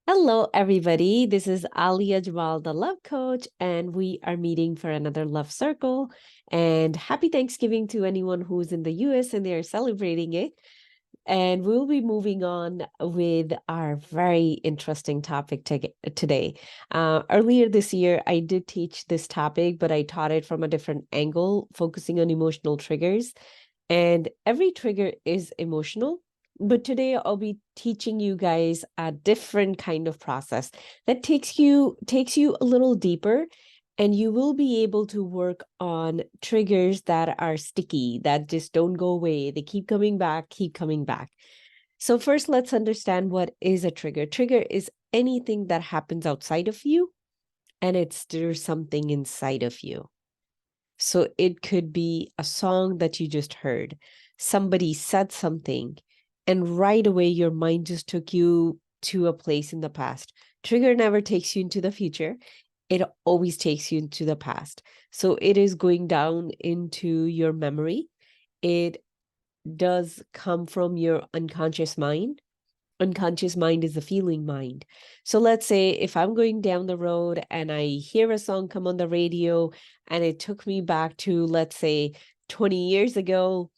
Hello, everybody. This is Alia Jamal, the love coach, and we are meeting for another love circle. And happy Thanksgiving to anyone who's in the US and they're celebrating it. And we'll be moving on with our very interesting topic today. Earlier this year, I did teach this topic, but I taught it from a different angle, focusing on emotional triggers. And every trigger is emotional. But today I'll be teaching you guys a different kind of process that takes you a little deeper, and you will be able to work on triggers that are sticky, that just don't go away. They keep coming back, keep coming back. So first, let's understand what is a trigger. Trigger is anything that happens outside of you and it stirs something inside of you. So it could be a song that you just heard. Somebody said something, and right away your mind just took you to a place in the past. Trigger never takes you into the future. It always takes you into the past. So it is going down into your memory. It does come from your unconscious mind. Unconscious mind is the feeling mind. So let's say if I'm going down the road and I hear a song come on the radio and it took me back to, let's say, 20 years ago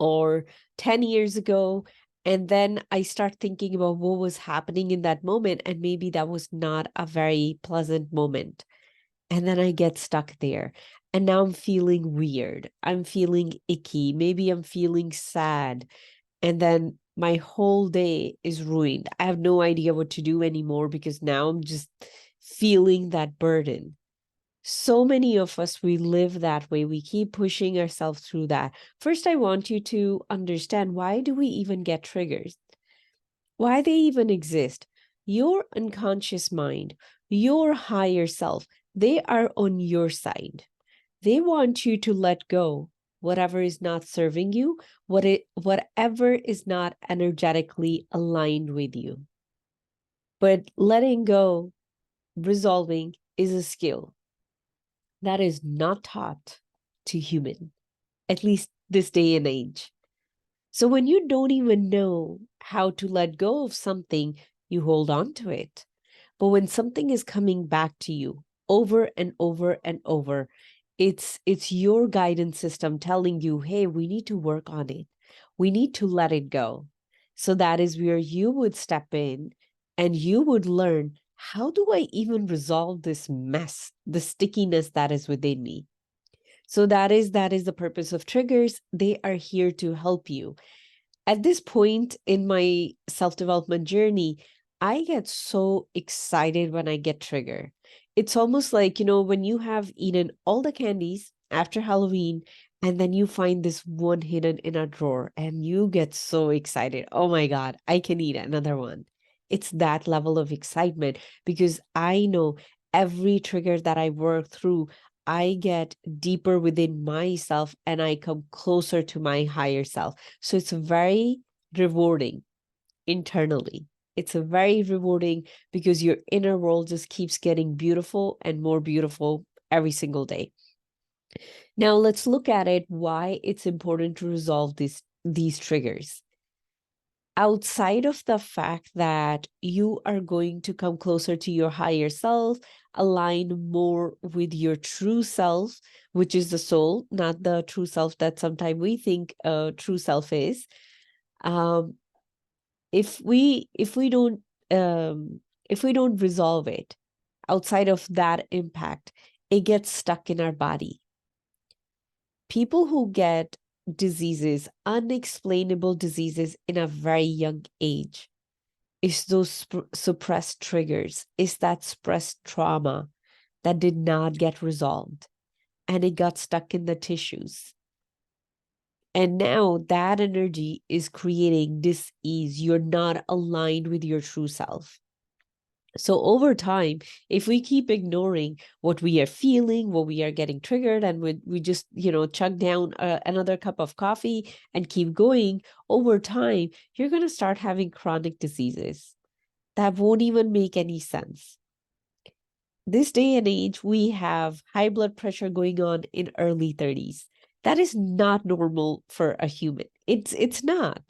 or 10 years ago, and then I start thinking about what was happening in that moment, and maybe that was not a very pleasant moment. And then I get stuck there. And now I'm feeling weird. I'm feeling icky. Maybe I'm feeling sad. And then my whole day is ruined. I have no idea what to do anymore because now I'm just feeling that burden. So many of us, we live that way. We keep pushing ourselves through that. First, I want you to understand, why do we even get triggers? Why they even exist? Your unconscious mind, your higher self, they are on your side. They want you to let go whatever is not serving you, whatever is not energetically aligned with you. But letting go, resolving, is a skill that is not taught to human, at least this day and age. So when you don't even know how to let go of something, you hold on to it. But when something is coming back to you over and over and over, it's your guidance system telling you, hey, we need to work on it. We need to let it go. So that is where you would step in and you would learn, how do I even resolve this mess, the stickiness that is within me? So that is the purpose of triggers. They are here to help you. At this point in my self-development journey, I get so excited when I get triggered. It's almost like, when you have eaten all the candies after Halloween and then you find this one hidden in a drawer and you get so excited. Oh my God, I can eat another one. It's that level of excitement because I know every trigger that I work through, I get deeper within myself and I come closer to my higher self. So it's very rewarding internally. It's a very rewarding because your inner world just keeps getting beautiful and more beautiful every single day. Now let's look at it, why it's important to resolve these triggers. Outside of the fact that you are going to come closer to your higher self, align more with your true self, which is the soul, not the true self that sometimes we think true self is. Um, if we don't if we don't resolve it outside of that impact, it gets stuck in our body. People who get diseases, unexplainable diseases in a very young age, is those suppressed triggers, is that suppressed trauma that did not get resolved and it got stuck in the tissues. And now that energy is creating dis-ease. You're not aligned with your true self. So over time, if we keep ignoring what we are feeling, what we are getting triggered, and we just, chug down another cup of coffee and keep going, over time, you're going to start having chronic diseases that won't even make any sense. This day and age, we have high blood pressure going on in early 30s. That is not normal for a human. It's not.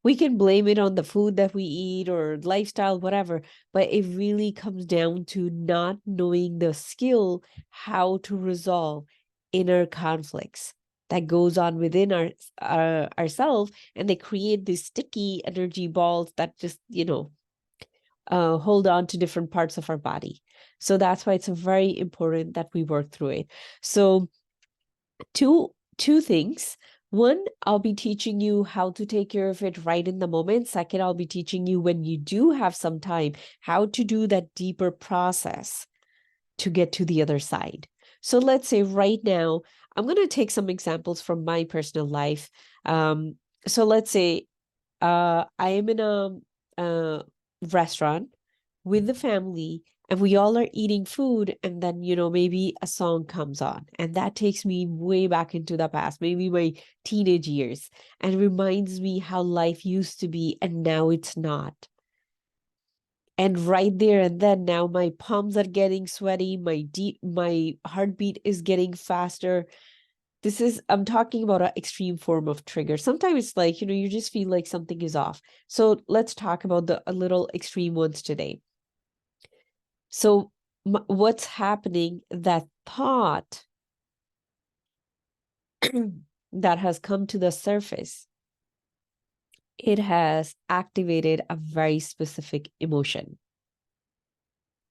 We can blame it on the food that we eat or lifestyle, whatever, but it really comes down to not knowing the skill how to resolve inner conflicts that goes on within ourselves, and they create these sticky energy balls that just, hold on to different parts of our body. So that's why it's very important that we work through it. So two things. One, I'll be teaching you how to take care of it right in the moment. Second, I'll be teaching you when you do have some time, how to do that deeper process to get to the other side. So let's say right now, I'm going to take some examples from my personal life. So let's say I am in a restaurant with the family, and we all are eating food, and then maybe a song comes on, and that takes me way back into the past, maybe my teenage years, and reminds me how life used to be and now it's not. And right there and then, now my palms are getting sweaty, my heartbeat is getting faster. I'm talking about an extreme form of trigger. Sometimes it's like, you just feel like something is off. So let's talk about the a little extreme ones today. So what's happening, that thought that has come to the surface, it has activated a very specific emotion.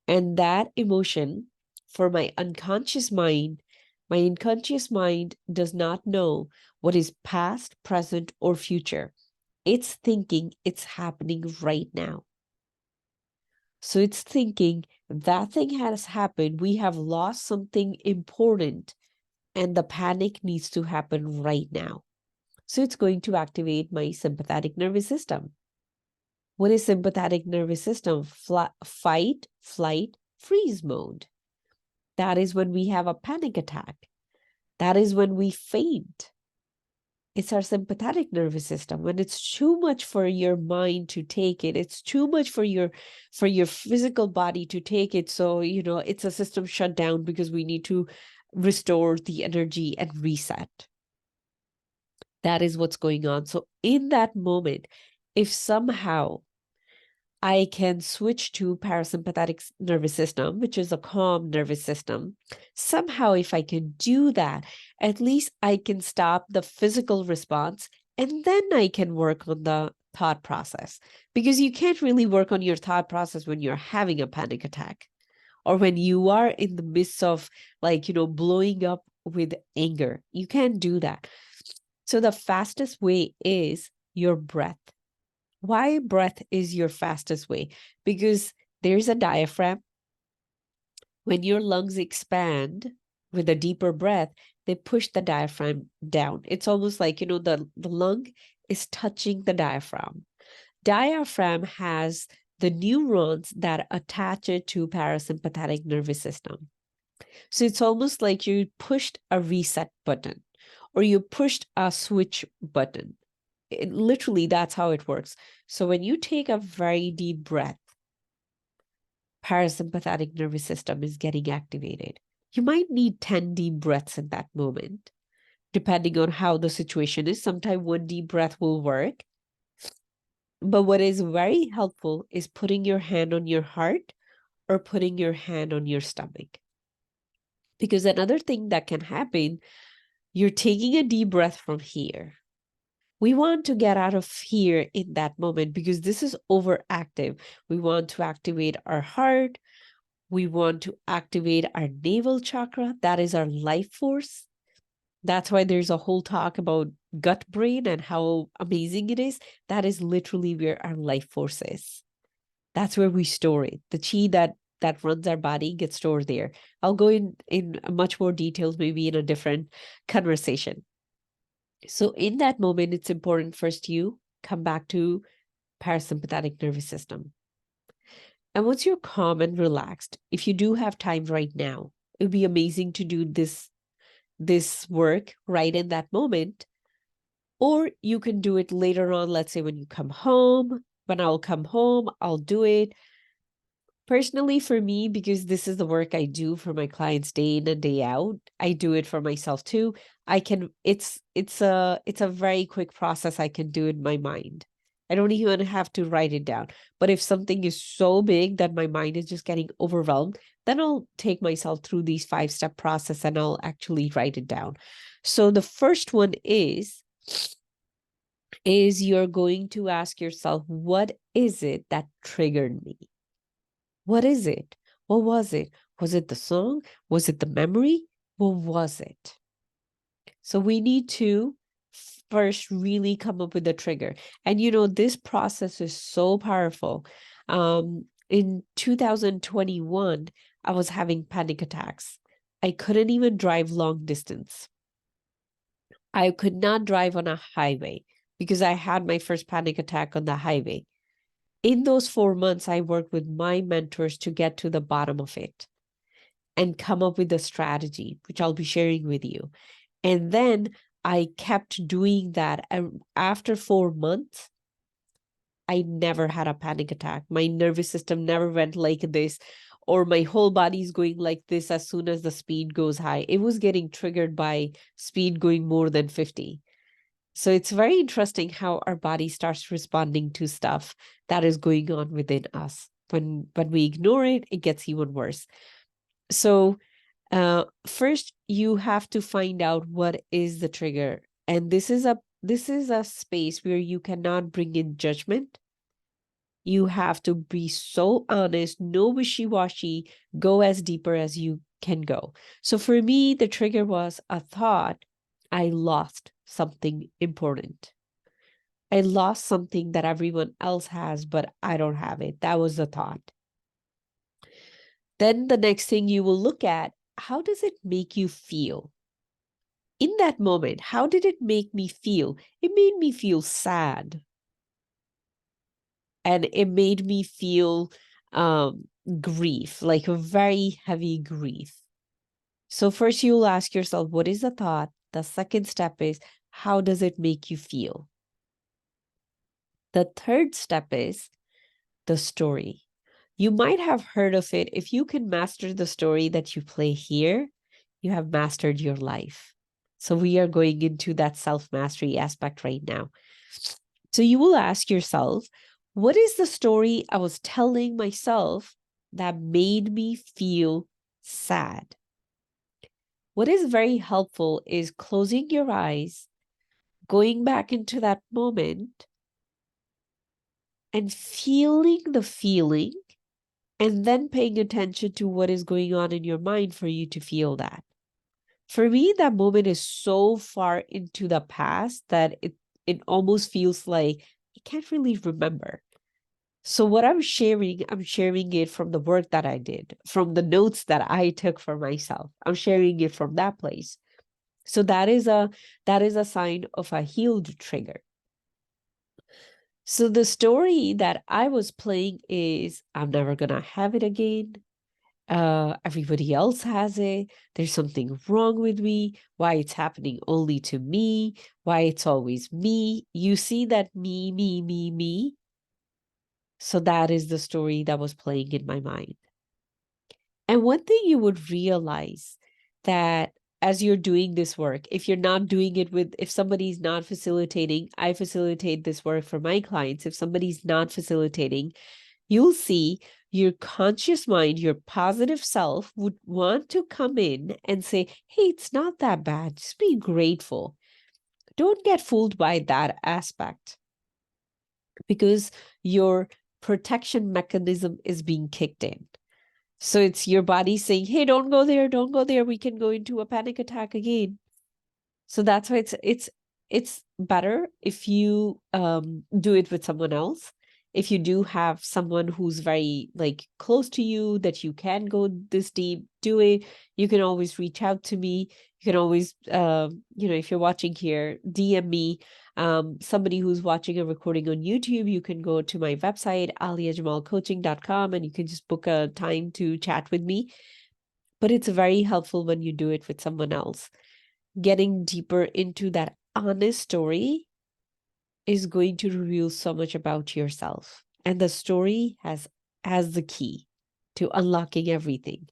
And that emotion, for my unconscious mind, my unconscious mind does not know what is past, present, or future. It's thinking it's happening right now. So it's thinking that thing has happened. We have lost something important, and the panic needs to happen right now. So it's going to activate my sympathetic nervous system. What is sympathetic nervous system? Fight, flight, freeze mode. That is when we have a panic attack. That is when we faint. It's our sympathetic nervous system. When it's too much for your mind to take it, it's too much for your physical body to take it. So, it's a system shut down because we need to restore the energy and reset. That is what's going on. So in that moment, if somehow I can switch to parasympathetic nervous system, which is a calm nervous system. Somehow, if I can do that, at least I can stop the physical response, and then I can work on the thought process. Because you can't really work on your thought process when you're having a panic attack, or when you are in the midst of blowing up with anger. You can't do that. So the fastest way is your breath. Why breath is your fastest way? Because there's a diaphragm. When your lungs expand with a deeper breath, they push the diaphragm down. It's almost like, the lung is touching the diaphragm. Diaphragm has the neurons that attach it to parasympathetic nervous system. So it's almost like you pushed a reset button, or you pushed a switch button. Literally, that's how it works. So when you take a very deep breath, parasympathetic nervous system is getting activated. You might need 10 deep breaths in that moment, depending on how the situation is. Sometimes one deep breath will work. But what is very helpful is putting your hand on your heart or putting your hand on your stomach. Because another thing that can happen, you're taking a deep breath from here. We want to get out of here in that moment because this is overactive. We want to activate our heart. We want to activate our navel chakra. That is our life force. That's why there's a whole talk about gut brain and how amazing it is. That is literally where our life force is. That's where we store it. The chi that runs our body gets stored there. I'll go in much more details, maybe in a different conversation. So in that moment, it's important first you come back to parasympathetic nervous system. And once you're calm and relaxed, if you do have time right now, it would be amazing to do this work right in that moment. Or you can do it later on, let's say when you come home. When I'll come home, I'll do it. Personally, for me, because this is the work I do for my clients day in and day out, I do it for myself too. It's a very quick process I can do in my mind. I don't even have to write it down. But if something is so big that my mind is just getting overwhelmed, then I'll take myself through these 5-step process and I'll actually write it down. So the first one is you're going to ask yourself, what is it that triggered me? What is it? What was it? Was it the song? Was it the memory? What was it? So we need to first really come up with a trigger. And this process is so powerful. In 2021, I was having panic attacks. I couldn't even drive long distance. I could not drive on a highway because I had my first panic attack on the highway. In those 4 months, I worked with my mentors to get to the bottom of it and come up with a strategy, which I'll be sharing with you. And then I kept doing that. And after 4 months, I never had a panic attack. My nervous system never went like this, or my whole body is going like this as soon as the speed goes high. It was getting triggered by speed going more than 50. So it's very interesting how our body starts responding to stuff that is going on within us. When we ignore it, it gets even worse. So first, you have to find out what is the trigger. And this is a space where you cannot bring in judgment. You have to be so honest, no wishy-washy, go as deeper as you can go. So for me, the trigger was a thought. I lost something important. I lost something that everyone else has, but I don't have it. That was the thought. Then the next thing you will look at, how does it make you feel? In that moment, how did it make me feel? It made me feel sad. And it made me feel grief, like a very heavy grief. So first you'll ask yourself, what is the thought? The second step is, how does it make you feel? The third step is the story. You might have heard of it. If you can master the story that you play here, you have mastered your life. So we are going into that self-mastery aspect right now. So you will ask yourself, what is the story I was telling myself that made me feel sad? What is very helpful is closing your eyes, going back into that moment, and feeling the feeling, and then paying attention to what is going on in your mind for you to feel that. For me, that moment is so far into the past that it almost feels like I can't really remember. So what I'm sharing it from the work that I did, from the notes that I took for myself. I'm sharing it from that place. So that is a sign of a healed trigger. So the story that I was playing is, I'm never gonna have it again. Everybody else has it. There's something wrong with me. Why it's happening only to me? Why it's always me? You see that me. So that is the story that was playing in my mind. And one thing you would realize that as you're doing this work, if you're not doing it if somebody's not facilitating, I facilitate this work for my clients. If somebody's not facilitating, you'll see your conscious mind, your positive self would want to come in and say, hey, it's not that bad. Just be grateful. Don't get fooled by that aspect, because your protection mechanism is being kicked in. So it's your body saying, hey, don't go there, don't go there. We can go into a panic attack again. So that's why it's better if you do it with someone else. If you do have someone who's very close to you that you can go this deep, do it. You can always reach out to me. You can always, if you're watching here, DM me. Somebody who's watching a recording on YouTube, you can go to my website, aliajamalcoaching.com, and you can just book a time to chat with me. But it's very helpful when you do it with someone else. Getting deeper into that honest story is going to reveal so much about yourself. And the story has the key to unlocking everything.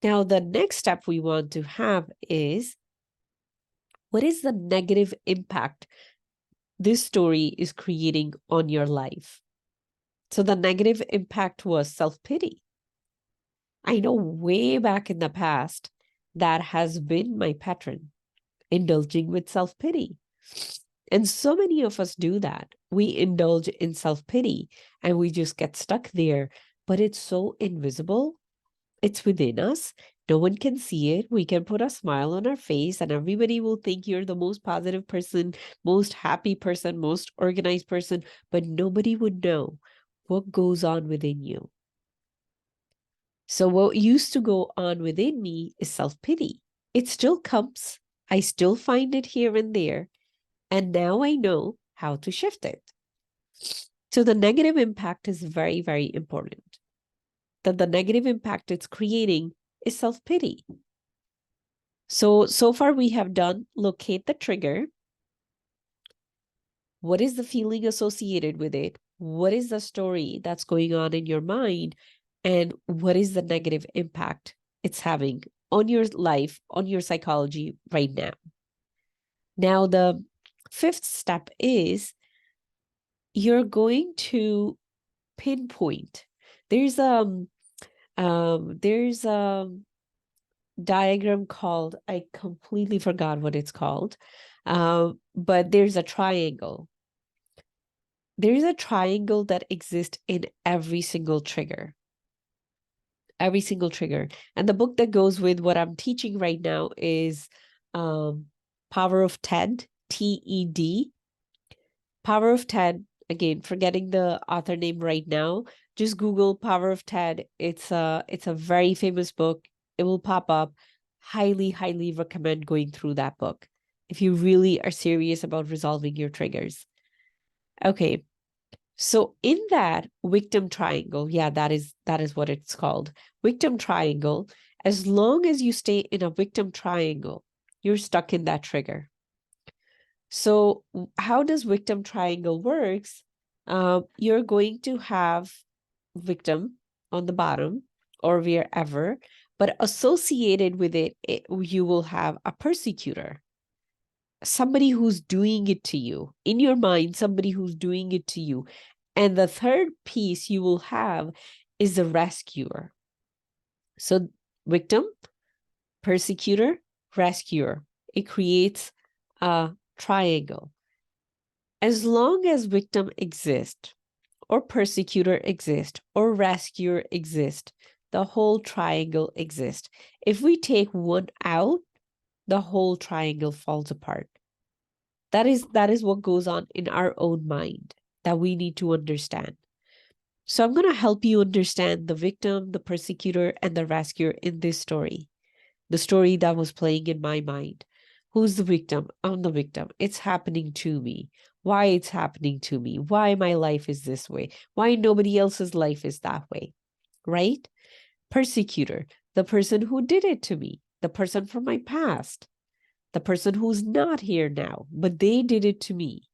Now, the next step we want to have is, what is the negative impact this story is creating on your life. So the negative impact was self-pity. I know way back in the past that has been my pattern, indulging with self-pity. And so many of us do that. We indulge in self-pity and we just get stuck there, but it's so invisible. It's within us. No one can see it. We can put a smile on our face and everybody will think you're the most positive person, most happy person, most organized person, but nobody would know what goes on within you. So what used to go on within me is self-pity. It still comes. I still find it here and there. And now I know how to shift it. So the negative impact is very, very important. That the negative impact it's creating is self-pity. So far we have done locate the trigger. What is the feeling associated with it? What is the story that's going on in your mind? And what is the negative impact it's having on your life, on your psychology right now? Now, the fifth step is you're going to pinpoint. There's a diagram called, I completely forgot what it's called, but there's a triangle. There's a triangle that exists in every single trigger. Every single trigger. And the book that goes with what I'm teaching right now is Power of TED, TED. Power of TED, again, forgetting the author name right now, just Google Power of TED. It's a very famous book. It will pop up. Highly, highly recommend going through that book if you really are serious about resolving your triggers. Okay. So in that victim triangle, yeah, that is what it's called. Victim triangle, as long as you stay in a victim triangle, you're stuck in that trigger. So how does victim triangle works? You're going to have victim on the bottom or wherever, but associated with it, you will have a persecutor. Somebody who's doing it to you. In your mind, somebody who's doing it to you. And the third piece you will have is the rescuer. So victim, persecutor, rescuer. It creates a triangle. As long as victim exists, or persecutor exists, or rescuer exists, the whole triangle exists. If we take one out, the whole triangle falls apart. That is what goes on in our own mind that we need to understand. So I'm going to help you understand the victim, the persecutor, and the rescuer in this story. The story that was playing in my mind. Who's the victim? I'm the victim. It's happening to me. Why it's happening to me? Why my life is this way? Why nobody else's life is that way? Right? Persecutor, the person who did it to me, the person from my past, the person who's not here now, but they did it to me.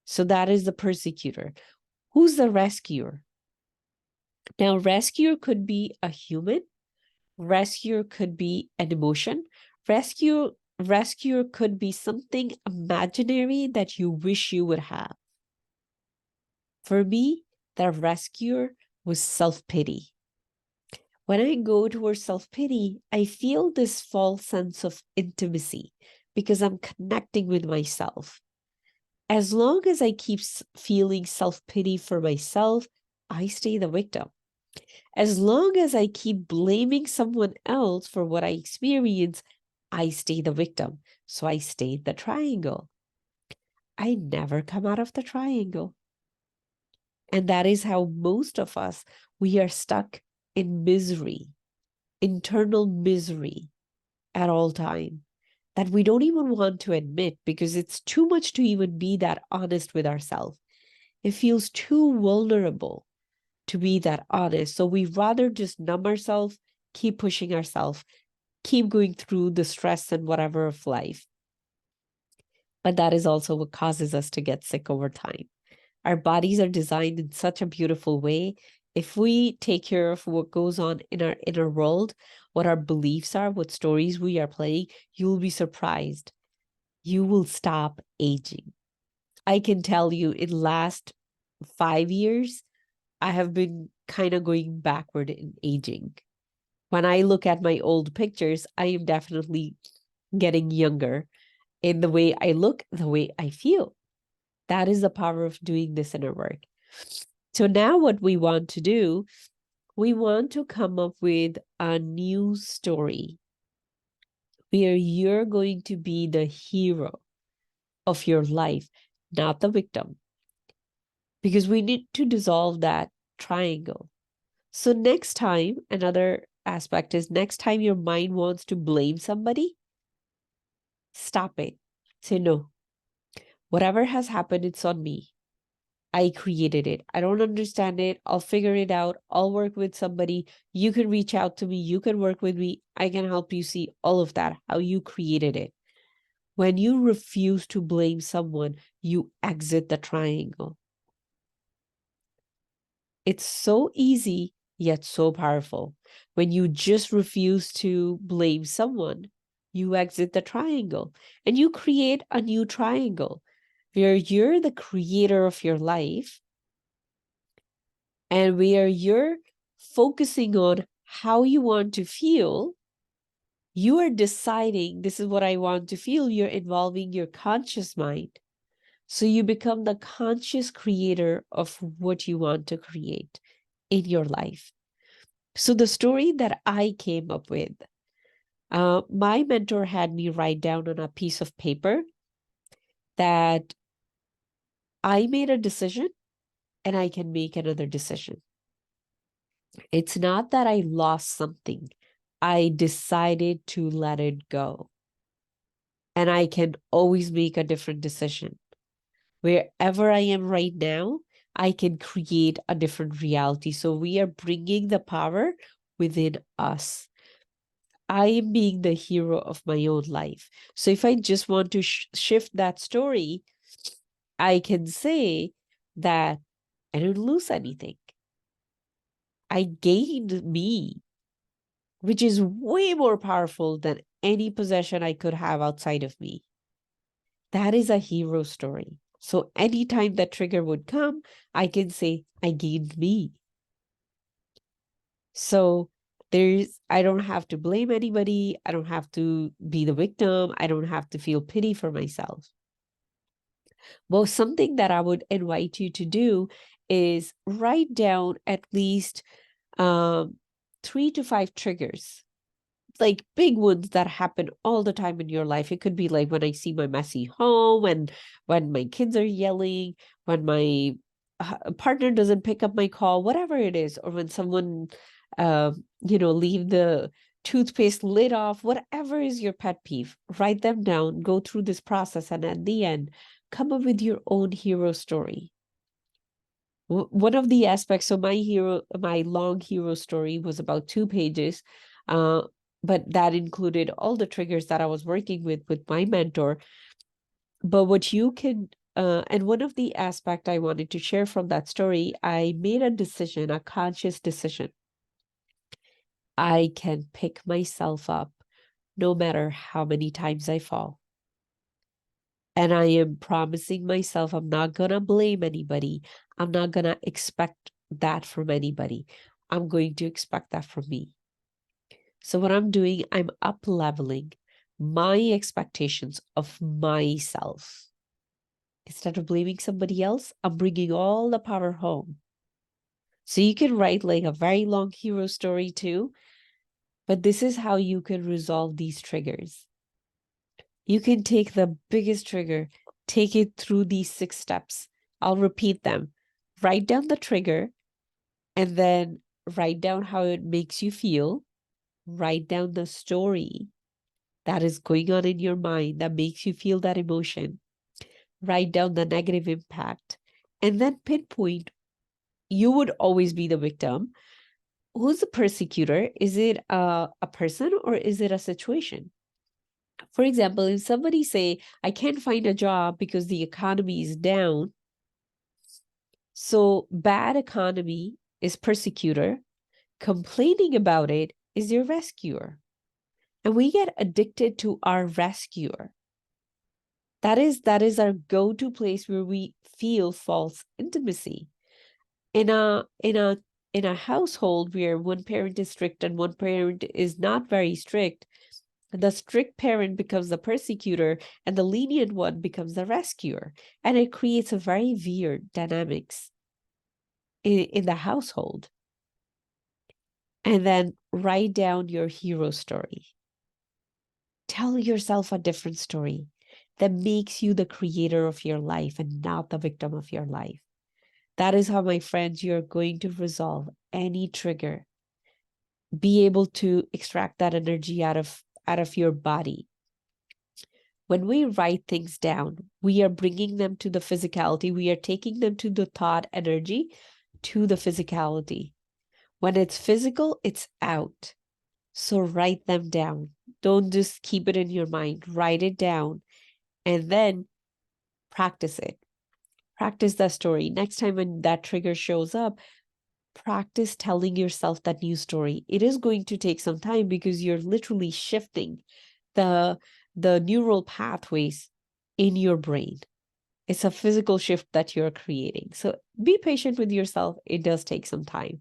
So that is the persecutor. Who's the rescuer? Now, rescuer could be a human. Rescuer could be an emotion. Rescuer could be something imaginary that you wish you would have. For me, the rescuer was self-pity. When I go towards self-pity, I feel this false sense of intimacy because I'm connecting with myself. As long as I keep feeling self-pity for myself, I stay the victim. As long as I keep blaming someone else for what I experience, I stay the victim. So I stay the triangle. I never come out of the triangle. And that is how most of us, we are stuck in misery, internal misery at all time, that we don't even want to admit because it's too much to even be that honest with ourselves. It feels too vulnerable to be that honest. So we rather just numb ourselves, keep pushing ourselves, keep going through the stress and whatever of life. But that is also what causes us to get sick over time. Our bodies are designed in such a beautiful way. If we take care of what goes on in our inner world, what our beliefs are, what stories we are playing, you will be surprised. You will stop aging. I can tell you in last 5 years, I have been kind of going backward in aging. When I look at my old pictures, I am definitely getting younger in the way I look, the way I feel. That is the power of doing this inner work. So now what we want to do, we want to come up with a new story where you're going to be the hero of your life, not the victim, because we need to dissolve that triangle. So next time, another aspect is next time your mind wants to blame somebody, stop it. Say, no, whatever has happened, it's on me. I created it. I don't understand it. I'll figure it out. I'll work with somebody. You can reach out to me. You can work with me. I can help you see all of that, how you created it. When you refuse to blame someone, you exit the triangle. It's so easy, yet so powerful. When you just refuse to blame someone, you exit the triangle and you create a new triangle where you're the creator of your life and where you're focusing on how you want to feel. You are deciding, this is what I want to feel. You're involving your conscious mind. So you become the conscious creator of what you want to create in your life. So the story that I came up with, my mentor had me write down on a piece of paper that I made a decision and I can make another decision. It's not that I lost something. I decided to let it go. And I can always make a different decision. Wherever I am right now, I can create a different reality. So we are bringing the power within us. I am being the hero of my own life. So if I just want to shift that story, I can say that I didn't lose anything. I gained me, which is way more powerful than any possession I could have outside of me. That is a hero story. So anytime that trigger would come, I can say, I gained me. So I don't have to blame anybody. I don't have to be the victim. I don't have to feel pity for myself. Well, something that I would invite you to do is write down at least 3 to 5 triggers, like big ones that happen all the time in your life. It could be like when I see my messy home, and when my kids are yelling, when my partner doesn't pick up my call, whatever it is, or when someone, leave the toothpaste lid off, whatever is your pet peeve, write them down, go through this process, and at the end, come up with your own hero story. One of the aspects, so my long hero story was about 2 pages, but that included all the triggers that I was working with my mentor. But what you can, and one of the aspect I wanted to share from that story, I made a decision, a conscious decision. I can pick myself up no matter how many times I fall. And I am promising myself I'm not going to blame anybody. I'm not going to expect that from anybody. I'm going to expect that from me. So what I'm doing, I'm up leveling my expectations of myself. Instead of blaming somebody else, I'm bringing all the power home. So you can write like a very long hero story too, but this is how you can resolve these triggers. You can take the biggest trigger, take it through these 6 steps. I'll repeat them. Write down the trigger, and then write down how it makes you feel. Write down the story that is going on in your mind that makes you feel that emotion. Write down the negative impact, and then pinpoint. You would always be the victim. Who's the persecutor? Is it a person or is it a situation? For example, if somebody say, I can't find a job because the economy is down, so bad economy is persecutor, complaining about it is your rescuer. And we get addicted to our rescuer. That is our go-to place where we feel false intimacy. In a household where one parent is strict and one parent is not very strict, the strict parent becomes the persecutor and the lenient one becomes the rescuer. And it creates a very weird dynamics in the household. And then write down your hero story. Tell yourself a different story that makes you the creator of your life and not the victim of your life. That is how, my friends, you're going to resolve any trigger. Be able to extract that energy out of your body. When we write things down, we are bringing them to the physicality. We are taking them to the thought energy, to the physicality. When it's physical, it's out. So write them down. Don't just keep it in your mind. Write it down and then practice it. Practice that story. Next time when that trigger shows up, practice telling yourself that new story. It is going to take some time because you're literally shifting the neural pathways in your brain. It's a physical shift that you're creating. So be patient with yourself. It does take some time.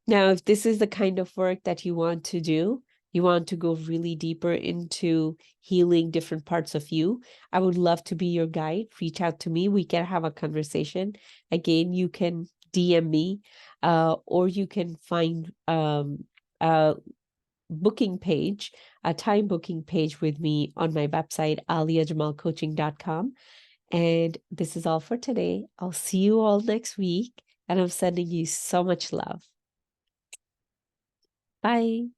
Now, if this is the kind of work that you want to do, you want to go really deeper into healing different parts of you, I would love to be your guide. Reach out to me. We can have a conversation. Again, you can DM me, or you can find a booking page, a time booking page with me on my website, aliajamalcoaching.com. And this is all for today. I'll see you all next week, and I'm sending you so much love. Bye.